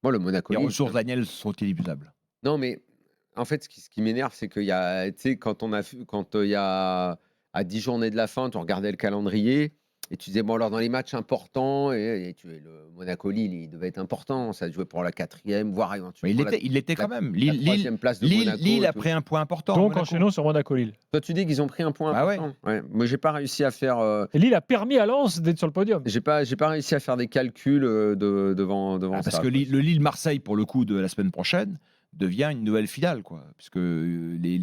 Moi, le Monaco Les Lille. ressources Daniel sont inépuisables. Non, mais en fait, ce qui m'énerve, c'est qu'il y a, tu sais, quand il y a à 10 journées de la fin, tu regardais le calendrier et tu disais, bon, alors dans les matchs importants, le Monaco-Lille, il devait être important, ça jouait pour la 4e, voire Mais éventuellement il l'était quand même. la 3e place de Monaco. Lille et a tout. pris un point important. Donc, Monaco. enchaînons sur Monaco-Lille. Toi, tu dis qu'ils ont pris un point Bah ouais. important. Ouais. Moi, j'ai pas réussi à faire. Et Lille a permis à Lens d'être sur le podium. J'ai pas réussi à faire des calculs devant Parce ça. que le Lille-Marseille, pour le coup, de la semaine prochaine, devient une nouvelle finale, quoi. Puisque les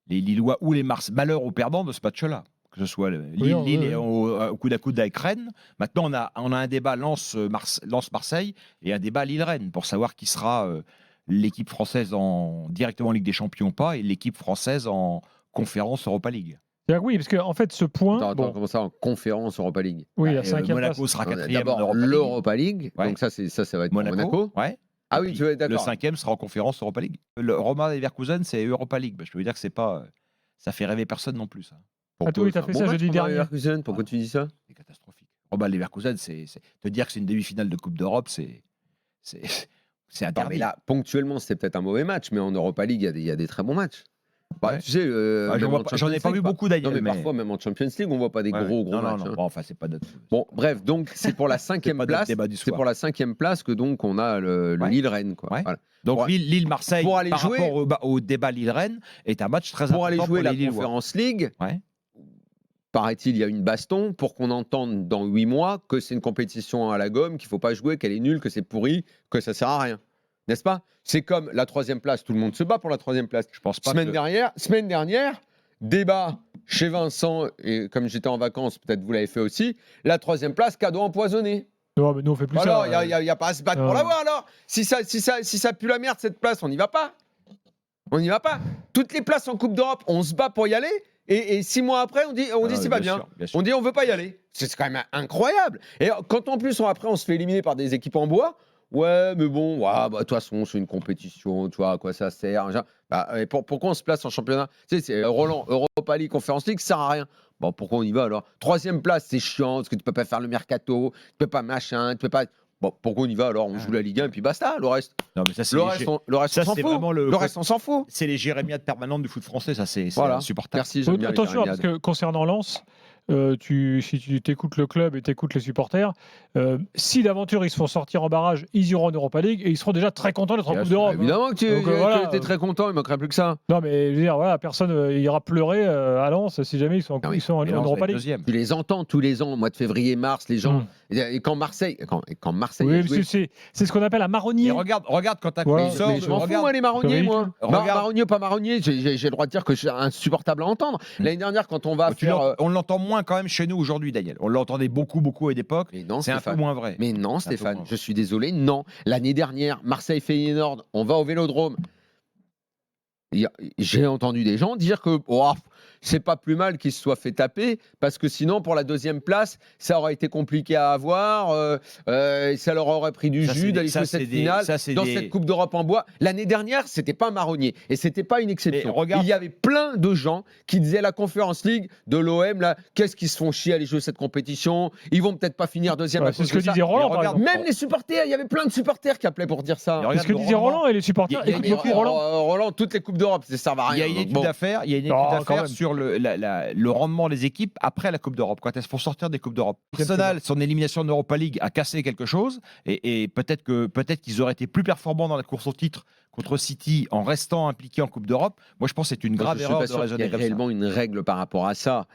Lillois ou les malheur aux perdants de ce match-là. Que ce soit Lille est au coude à coude avec Rennes. Maintenant, on a un débat Lens-Marseille et un débat Lille-Rennes pour savoir qui sera l'équipe française directement en Ligue des Champions ou pas et l'équipe française en conférence Europa League. Oui, parce qu'en fait, ce point. Attends, comment ça en conférence Europa League? Oui, la 5e Monaco place. sera 4e. D'abord l'Europa League. Ouais. Donc ça va être Monaco. Ouais. Ah oui, tu es d'accord. Le 5e sera en conférence Europa League. Le Roma Leverkusen, c'est Europa League. Je peux vous dire que c'est pas. Ça fait rêver personne non plus. Ça. Oui, t'as fait ça jeudi dernier. Leverkusen, pourquoi tu dis ça? C'est catastrophique. Roma Leverkusen, c'est te dire que c'est une demi-finale de Coupe d'Europe, c'est interdit. Mais là, ponctuellement, c'était peut-être un mauvais match, mais en Europa League, il y a des très bons matchs. Bah, Ouais. tu sais, j'en ai pas vu beaucoup d'ailleurs. Non, mais parfois, même en Champions League, on voit pas des gros matchs. Non. Hein. Bon, enfin, c'est pas notre. Bon, bref, donc c'est pour la 5e place. C'est pour la 5e place que donc on a le Lille-Rennes, quoi. Ouais. Voilà. Donc Lille-Marseille, pour aller par jouer, rapport au débat Lille-Rennes, est un match très important pour aller jouer la Lillois. Conference League. Ouais. Paraît-il, il y a une baston pour qu'on entende dans 8 mois que c'est une compétition à la gomme, qu'il ne faut pas jouer, qu'elle est nulle, que c'est pourri, que ça ne sert à rien. N'est-ce pas? C'est comme la 3e place, tout le monde se bat pour la 3e place. Je pense pas Semaine dernière, débat chez Vincent, et comme j'étais en vacances, peut-être vous l'avez fait aussi, la 3e place, cadeau empoisonné. Non, mais nous, on fait plus Alors, ça. il n'y a pas à se battre pour l'avoir, alors. Si ça pue la merde, cette place, on n'y va pas. On n'y va pas. Toutes les places en Coupe d'Europe, on se bat pour y aller. Et 6 mois après, on dit c'est pas bien. On dit on veut pas y aller. C'est quand même incroyable. Et quand en plus on se fait éliminer par des équipes en bois, ouais, mais bon, de toute façon c'est une compétition, tu vois à quoi ça sert. Pourquoi on se place en championnat? Tu sais, c'est Roland, Europa League, Conference League, ça sert à rien. Bon, pourquoi on y va alors? 3e place, c'est chiant parce que tu peux pas faire le mercato, tu peux pas machin, tu peux pas. Bon, pourquoi on y va alors? On joue la Ligue 1 et puis basta, le reste. Non, mais ça, c'est le reste, on s'en fout. Le reste, on s'en fout. C'est les jérémiades permanentes du foot français, ça, c'est insupportable. Merci. Attention, parce que concernant Lens, si tu t'écoutes le club et t'écoutes les supporters, si d'aventure ils se font sortir en barrage, ils iront en Europa League et ils seront déjà très contents d'être en Coupe d'Europe. Évidemment que tu es très content, il manquerait plus que ça. Non, mais je veux dire, voilà, personne ira pleurer à Lens si jamais ils sont en Europa League. Tu les entends tous les ans, au mois de février, mars, les gens. Et quand Marseille. Oui, c'est ce qu'on appelle un marronnier. Et regarde quand t'as mais je m'en fous, moi, les marronniers, moi. Marronnier ou pas marronnier, j'ai le droit de dire que c'est insupportable à entendre. L'année dernière, quand on va faire. On l'entend moins quand même chez nous aujourd'hui, Daniel. On l'entendait beaucoup à l'époque. C'est un peu moins vrai. Mais non, Stéphane, je suis désolé, non. L'année dernière, Marseille-Feyenoord, on va au Vélodrome. J'ai entendu des gens dire que c'est pas plus mal qu'ils se soient fait taper parce que sinon pour la 2e place ça aurait été compliqué à avoir, ça leur aurait pris du jus d'aller jouer cette finale dans cette Coupe d'Europe en bois. L'année dernière c'était pas un marronnier et c'était pas une exception. Il y avait plein de gens qui disaient la Conference League de l'OM là, qu'est-ce qu'ils se font chier à aller jouer cette compétition, ils vont peut-être pas finir 2e. C'est ce que disait Roland. Même les supporters, il y avait plein de supporters qui appelaient pour dire ça. C'est ce que disait Roland et les supporters. Écoute beaucoup Roland, toutes les Coupes d'Europe, ça sert à rien. Il y a une étude à faire. Sur le rendement des équipes après la Coupe d'Europe, quand elles se font sortir des Coupes d'Europe. Arsenal, son élimination en Europa League a cassé quelque chose et peut-être qu'ils auraient été plus performants dans la course au titre contre City en restant impliqués en Coupe d'Europe. Moi, je pense que c'est une grave erreur de raisonner comme ça. Il y a réellement une règle par rapport à ça.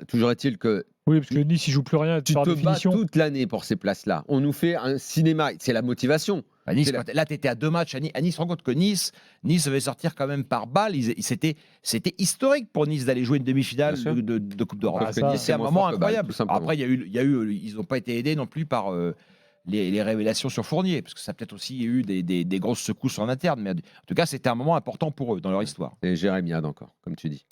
Toujours est-il que oui, parce que Nice, il joue plus rien. Tu te bats toute l'année pour ces places-là. On nous fait un cinéma. C'est la motivation. Nice, là, tu étais à 2 matchs à Nice. Rends compte que Nice devait sortir quand même par balle. C'était historique pour Nice d'aller jouer une demi-finale de Coupe d'Europe. C'est un moment incroyable. Après, ils n'ont pas été aidés non plus par les révélations sur Fournier, parce que ça a peut-être aussi eu des grosses secousses en interne. Mais en tout cas, c'était un moment important pour eux dans leur histoire. Et Jérémiade encore, comme tu dis.